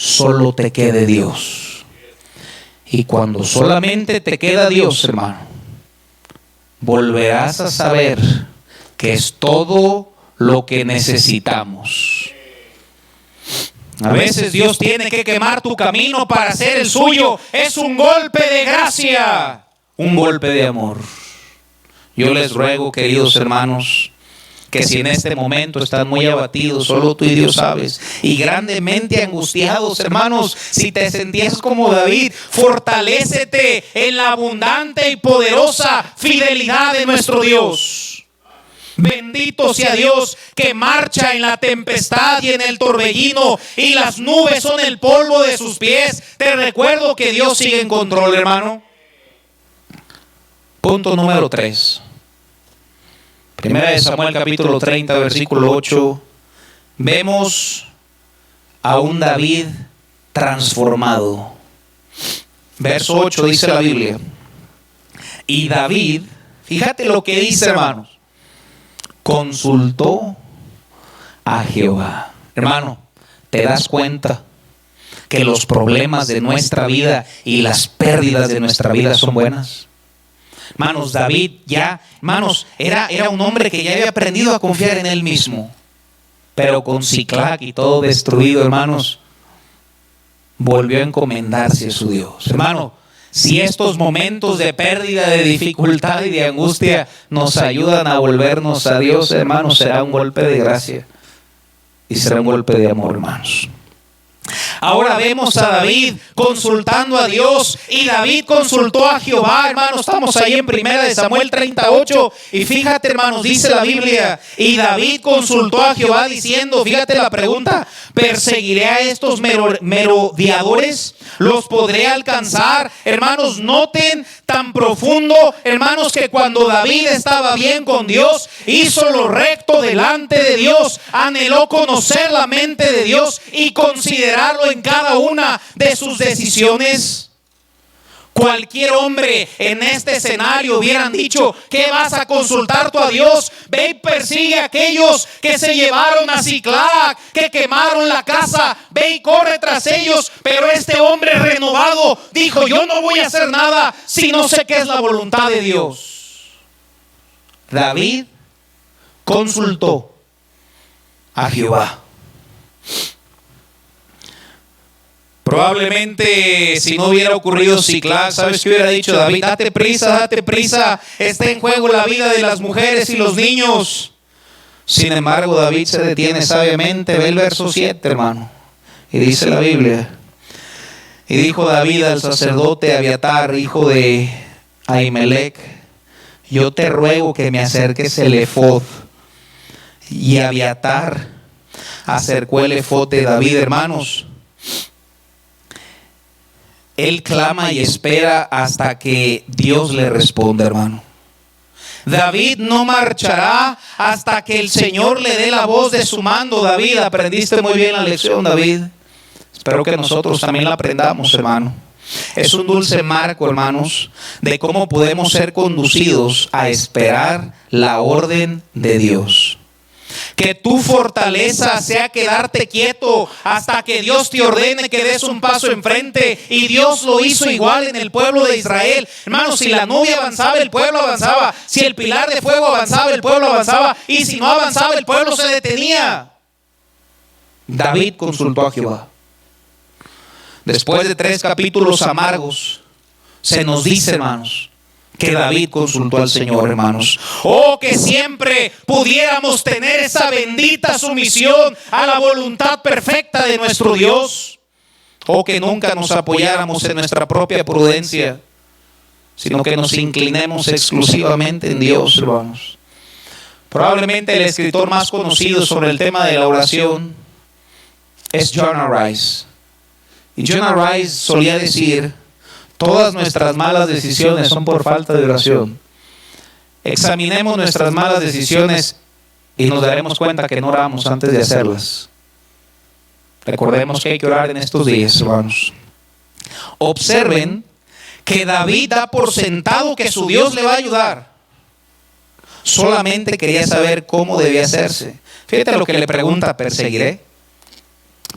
Speaker 1: solo te quede Dios. Y cuando solamente te queda Dios, hermano, volverás a saber que es todo lo que necesitamos. A veces Dios tiene que quemar tu camino para hacer el suyo. Es un golpe de gracia, un golpe de amor. Yo les ruego, queridos hermanos, que si en este momento están muy abatidos, solo tú y Dios sabes, y grandemente angustiados, hermanos, si te sentías como David, fortalécete en la abundante y poderosa fidelidad de nuestro Dios. Bendito sea Dios que marcha en la tempestad y en el torbellino, y las nubes son el polvo de sus pies. Te recuerdo que Dios sigue en control, hermano. Punto número 3. Primera de Samuel capítulo 30, versículo 8. Vemos a un David transformado. Verso 8 dice la Biblia. Y David, fíjate lo que dice, hermanos, consultó a Jehová. Hermano, ¿te das cuenta que los problemas de nuestra vida y las pérdidas de nuestra vida son buenas? Hermanos, David era un hombre que ya había aprendido a confiar en él mismo. Pero con Siclac y todo destruido, hermanos, volvió a encomendarse a su Dios. Hermano, si estos momentos de pérdida, de dificultad y de angustia nos ayudan a volvernos a Dios, hermanos, será un golpe de gracia y será un golpe de amor, hermanos. Ahora vemos a David consultando a Dios, y David consultó a Jehová, hermanos. Estamos ahí en Primera de Samuel 38, y fíjate, hermanos, dice la Biblia, y David consultó a Jehová diciendo, fíjate la pregunta, ¿perseguiré a estos merodeadores? ¿Los podré alcanzar? Hermanos, noten tan profundo, hermanos, que cuando David estaba bien con Dios, hizo lo recto delante de Dios, anheló conocer la mente de Dios y considerarlo en cada una de sus decisiones. Cualquier hombre en este escenario hubieran dicho, ¿qué vas a consultar tú a Dios? Ve y persigue a aquellos que se llevaron a Siclac, que quemaron la casa, ve y corre tras ellos. Pero este hombre renovado dijo, yo no voy a hacer nada si no sé qué es la voluntad de Dios. David consultó a Jehová. Probablemente si no hubiera ocurrido Siclac, ¿sabes qué hubiera dicho David? Date prisa, está en juego la vida de las mujeres y los niños. Sin embargo, David se detiene sabiamente. Ve el verso 7, hermano, y dice la Biblia, y dijo David al sacerdote Abiatar, hijo de Ahimelech, yo te ruego que me acerques el efod. Y Abiatar acercó el efod de David, hermanos. Él clama y espera hasta que Dios le responda, hermano. David no marchará hasta que el Señor le dé la voz de su mando. David, aprendiste muy bien la lección, David. Espero que nosotros también la aprendamos, hermano. Es un dulce marco, hermanos, de cómo podemos ser conducidos a esperar la orden de Dios. Que tu fortaleza sea quedarte quieto hasta que Dios te ordene que des un paso enfrente. Y Dios lo hizo igual en el pueblo de Israel. Hermanos, si la nube avanzaba, el pueblo avanzaba. Si el pilar de fuego avanzaba, el pueblo avanzaba. Y si no avanzaba, el pueblo se detenía. David consultó a Jehová. Después de 3 capítulos amargos, se nos dice, hermanos, que David consultó al Señor, hermanos. Oh, que siempre pudiéramos tener esa bendita sumisión a la voluntad perfecta de nuestro Dios. Oh, que nunca nos apoyáramos en nuestra propia prudencia, sino que nos inclinemos exclusivamente en Dios, hermanos. Probablemente el escritor más conocido sobre el tema de la oración es Jonah Rice. Y Jonah Rice solía decir, todas nuestras malas decisiones son por falta de oración. Examinemos nuestras malas decisiones y nos daremos cuenta que no oramos antes de hacerlas. Recordemos que hay que orar en estos días, hermanos. Observen que David da por sentado que su Dios le va a ayudar. Solamente quería saber cómo debía hacerse. Fíjate lo que le pregunta, ¿perseguiré?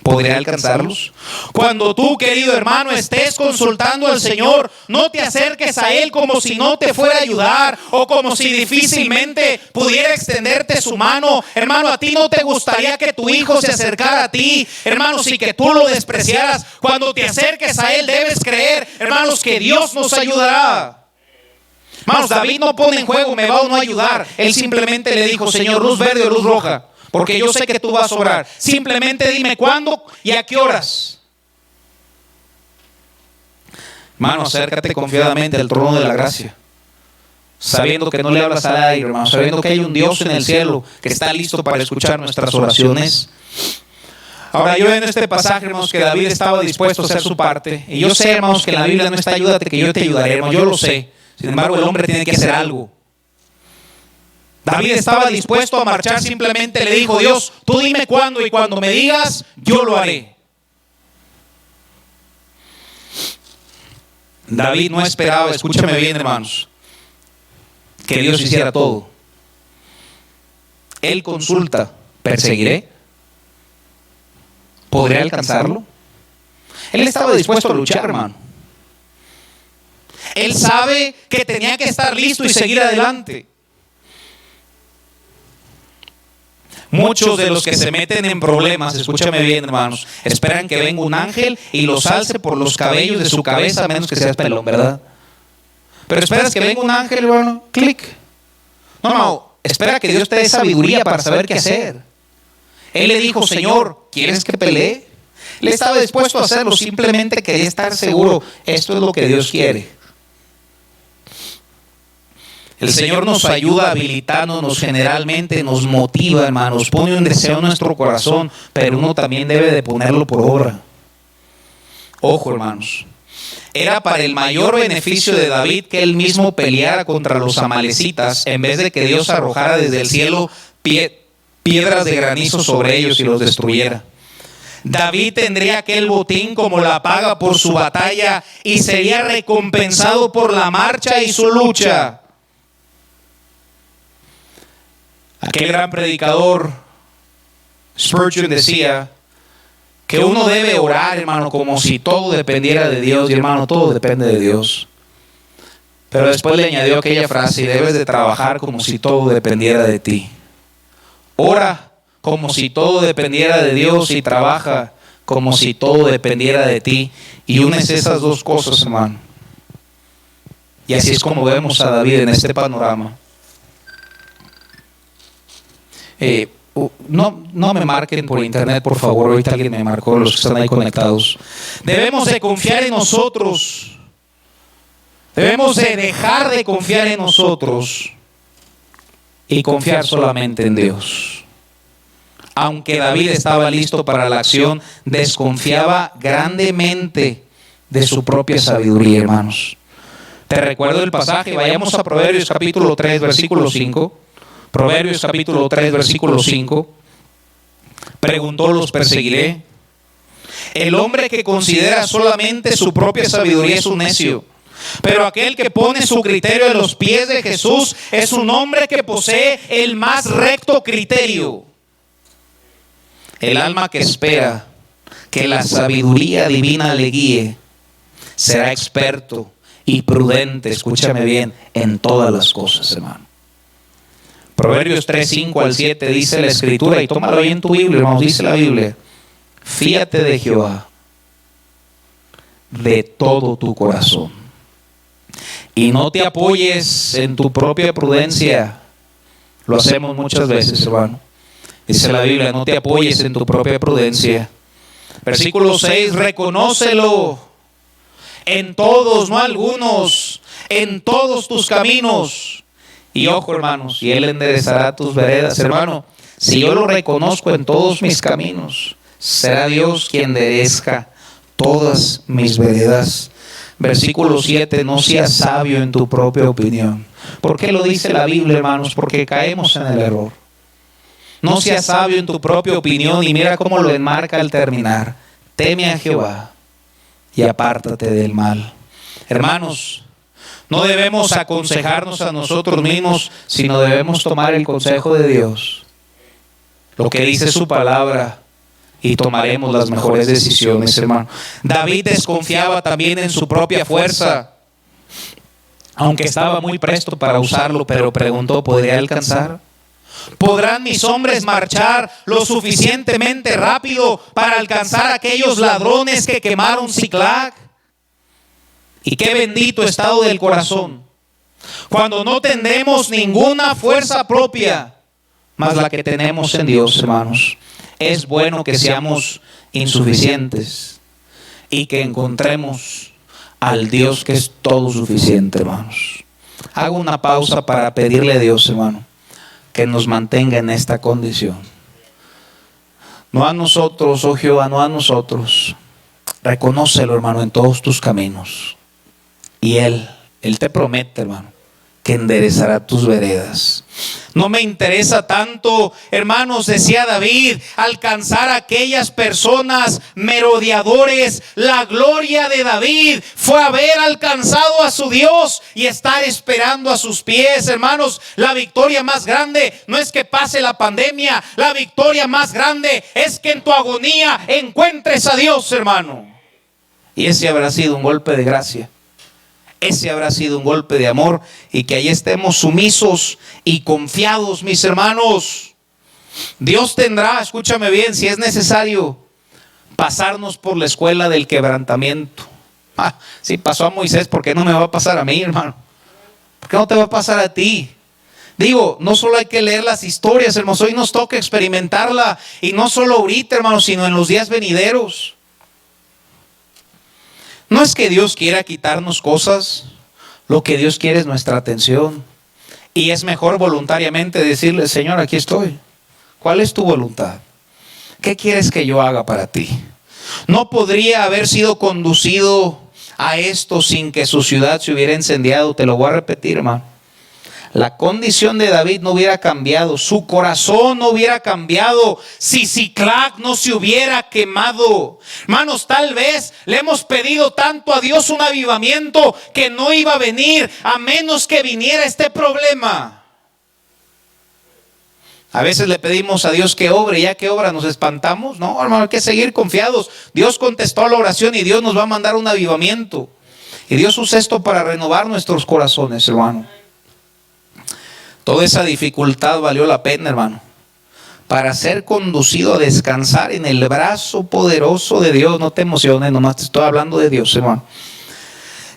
Speaker 1: ¿podría alcanzarlos? Cuando tú, querido hermano, estés consultando al Señor, no te acerques a Él como si no te fuera a ayudar o como si difícilmente pudiera extenderte su mano. Hermano, a ti no te gustaría que tu hijo se acercara a ti, hermanos, y que tú lo despreciaras. Cuando te acerques a Él debes creer, hermanos, que Dios nos ayudará. Hermanos, David no pone en juego, me va o no a ayudar. Él simplemente le dijo, Señor, luz verde o luz roja, porque yo sé que tú vas a obrar. Simplemente dime cuándo y a qué horas. Hermano, acércate confiadamente al trono de la gracia, sabiendo que no le hablas al aire, hermano, sabiendo que hay un Dios en el cielo que está listo para escuchar nuestras oraciones. Ahora, yo en este pasaje, hermanos, que David estaba dispuesto a hacer su parte. Y yo sé, hermanos, que en la Biblia no está ayúdate, que yo te ayudaré, hermano, yo lo sé. Sin embargo, el hombre tiene que hacer algo. David estaba dispuesto a marchar, simplemente le dijo, Dios, tú dime cuándo y cuando me digas, yo lo haré. David no esperaba, escúchame bien, hermanos, que Dios hiciera todo. Él consulta, ¿perseguiré? ¿Podré alcanzarlo? Él estaba dispuesto a luchar, hermano. Él sabe que tenía que estar listo y seguir adelante. Muchos de los que se meten en problemas, escúchame bien, hermanos, esperan que venga un ángel y los alce por los cabellos de su cabeza, a menos que seas pelón, ¿verdad? Pero esperas que venga un ángel, hermano, clic. No, espera que Dios te dé sabiduría para saber qué hacer. Él le dijo, Señor, ¿quieres que pelee? Él estaba dispuesto a hacerlo, simplemente quería estar seguro, esto es lo que Dios quiere. El Señor nos ayuda habilitándonos generalmente, nos motiva, hermanos, pone un deseo en nuestro corazón, pero uno también debe de ponerlo por obra. Ojo, hermanos, era para el mayor beneficio de David que él mismo peleara contra los amalecitas en vez de que Dios arrojara desde el cielo piedras de granizo sobre ellos y los destruyera. David tendría aquel botín como la paga por su batalla y sería recompensado por la marcha y su lucha. Aquel gran predicador Spurgeon decía que uno debe orar, hermano, como si todo dependiera de Dios. Y hermano, todo depende de Dios. Pero después le añadió aquella frase, y debes de trabajar como si todo dependiera de ti. Ora como si todo dependiera de Dios y trabaja como si todo dependiera de ti. Y unes esas dos cosas, hermano. Y así es como vemos a David en este panorama. No me marquen por internet, por favor. Ahorita alguien me marcó, los que están ahí conectados. Debemos de confiar en nosotros. Debemos de dejar de confiar en nosotros y confiar solamente en Dios. Aunque David estaba listo para la acción, desconfiaba grandemente de su propia sabiduría, hermanos. Te recuerdo el pasaje, vayamos a Proverbios capítulo 3, versículo 5. Proverbios capítulo 3, versículo 5. Preguntó, ¿los perseguiré? El hombre que considera solamente su propia sabiduría es un necio, pero aquel que pone su criterio en los pies de Jesús es un hombre que posee el más recto criterio. El alma que espera que la sabiduría divina le guíe será experto y prudente, escúchame bien, en todas las cosas, hermano. Proverbios 3, 5 al 7 dice la Escritura, y tómalo ahí en tu Biblia, hermanos, dice la Biblia: fíate de Jehová de todo tu corazón y no te apoyes en tu propia prudencia. Lo hacemos muchas veces, hermano. Dice la Biblia, no te apoyes en tu propia prudencia. Versículo 6, reconócelo en todos, no algunos, en todos tus caminos. Y ojo, hermanos, y Él enderezará tus veredas. Hermano, si yo lo reconozco en todos mis caminos, será Dios quien enderezca todas mis veredas. Versículo 7, no seas sabio en tu propia opinión. ¿Por qué lo dice la Biblia, hermanos? Porque caemos en el error. No seas sabio en tu propia opinión, y mira cómo lo enmarca al terminar. Teme a Jehová y apártate del mal. Hermanos, no debemos aconsejarnos a nosotros mismos, sino debemos tomar el consejo de Dios, lo que dice su palabra, y tomaremos las mejores decisiones, hermano. David desconfiaba también en su propia fuerza, aunque estaba muy presto para usarlo, pero preguntó, ¿podría alcanzar? ¿Podrán mis hombres marchar lo suficientemente rápido para alcanzar a aquellos ladrones que quemaron Siclag? Y qué bendito estado del corazón, cuando no tendremos ninguna fuerza propia, más la que tenemos en Dios, hermanos. Es bueno que seamos insuficientes y que encontremos al Dios que es todo suficiente, hermanos. Hago una pausa para pedirle a Dios, hermano, que nos mantenga en esta condición. No a nosotros, oh Jehová, no a nosotros. Reconócelo, hermano, en todos tus caminos. Y Él te promete, hermano, que enderezará tus veredas. No me interesa tanto, hermanos, decía David, alcanzar a aquellas personas merodeadores. La gloria de David fue haber alcanzado a su Dios y estar esperando a sus pies, hermanos. La victoria más grande no es que pase la pandemia. La victoria más grande es que en tu agonía encuentres a Dios, hermano. Y ese habrá sido un golpe de gracia. Ese habrá sido un golpe de amor, y que ahí estemos sumisos y confiados, mis hermanos. Dios tendrá, escúchame bien, si es necesario, pasarnos por la escuela del quebrantamiento. Si pasó a Moisés, ¿por qué no me va a pasar a mí, hermano? ¿Por qué no te va a pasar a ti? Digo, no solo hay que leer las historias, hermanos, hoy nos toca experimentarla, y no solo ahorita, hermanos, sino en los días venideros. No es que Dios quiera quitarnos cosas, lo que Dios quiere es nuestra atención. Y es mejor voluntariamente decirle, Señor, aquí estoy. ¿Cuál es tu voluntad? ¿Qué quieres que yo haga para ti? No podría haber sido conducido a esto sin que su ciudad se hubiera incendiado. Te lo voy a repetir, hermano. La condición de David no hubiera cambiado, su corazón no hubiera cambiado si Siclag no se hubiera quemado. Hermanos, tal vez le hemos pedido tanto a Dios un avivamiento que no iba a venir a menos que viniera este problema. A veces le pedimos a Dios que obre, ya que obra nos espantamos. No, hermano, hay que seguir confiados. Dios contestó la oración y Dios nos va a mandar un avivamiento. Y Dios usa esto para renovar nuestros corazones, hermano. Toda esa dificultad valió la pena, hermano, para ser conducido a descansar en el brazo poderoso de Dios. No te emociones, nomás te estoy hablando de Dios, hermano.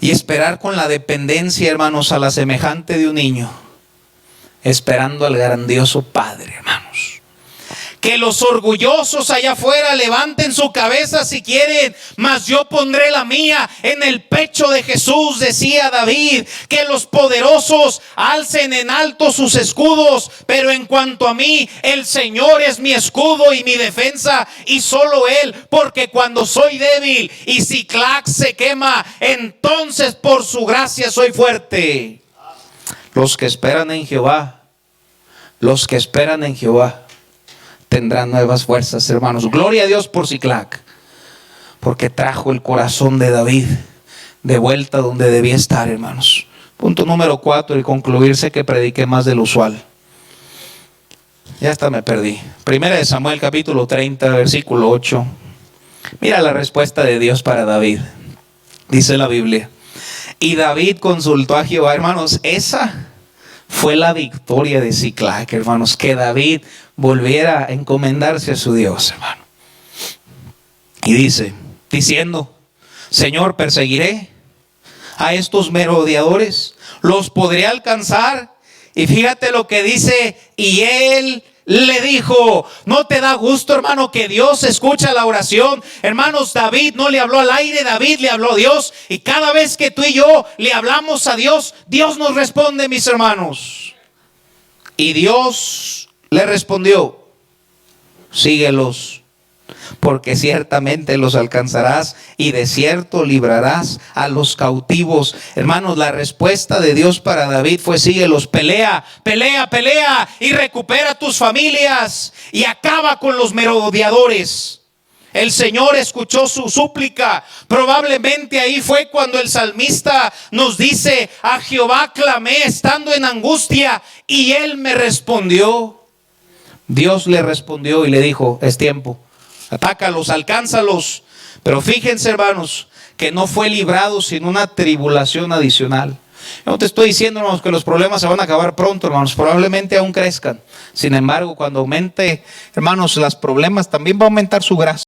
Speaker 1: Y esperar con la dependencia, hermanos, a la semejante de un niño, esperando al grandioso Padre, hermanos. Que los orgullosos allá afuera levanten su cabeza si quieren, mas yo pondré la mía en el pecho de Jesús, decía David. Que los poderosos alcen en alto sus escudos, pero en cuanto a mí, el Señor es mi escudo y mi defensa, y solo Él, porque cuando soy débil y Siclag se quema, entonces por su gracia soy fuerte. Los que esperan en Jehová, los que esperan en Jehová, tendrán nuevas fuerzas, hermanos. Gloria a Dios por Siclag, porque trajo el corazón de David de vuelta donde debía estar, hermanos. Punto número 4, y concluirse que prediqué más del usual. Ya hasta me perdí. Primera de Samuel capítulo 30, versículo 8. Mira la respuesta de Dios para David. Dice la Biblia: y David consultó a Jehová, hermanos. Esa fue la victoria de Siclag, hermanos, que David volviera a encomendarse a su Dios, hermano. Y diciendo, Señor, perseguiré a estos merodeadores, los podré alcanzar. Y fíjate lo que dice, y él le dijo. ¿No te da gusto, hermano, que Dios escucha la oración? Hermanos, David no le habló al aire, David le habló a Dios. Y cada vez que tú y yo le hablamos a Dios, Dios nos responde, mis hermanos. Y Dios le respondió: síguelos, porque ciertamente los alcanzarás y de cierto librarás a los cautivos. Hermanos, la respuesta de Dios para David fue: síguelos, pelea, pelea, pelea y recupera tus familias y acaba con los merodeadores. El Señor escuchó su súplica. Probablemente ahí fue cuando el salmista nos dice: a Jehová clamé estando en angustia y Él me respondió. Dios le respondió y le dijo: es tiempo, atácalos, alcánzalos. Pero fíjense, hermanos, que no fue librado sin una tribulación adicional. Yo no te estoy diciendo, hermanos, que los problemas se van a acabar pronto, hermanos, probablemente aún crezcan. Sin embargo, cuando aumente, hermanos, los problemas, también va a aumentar su gracia.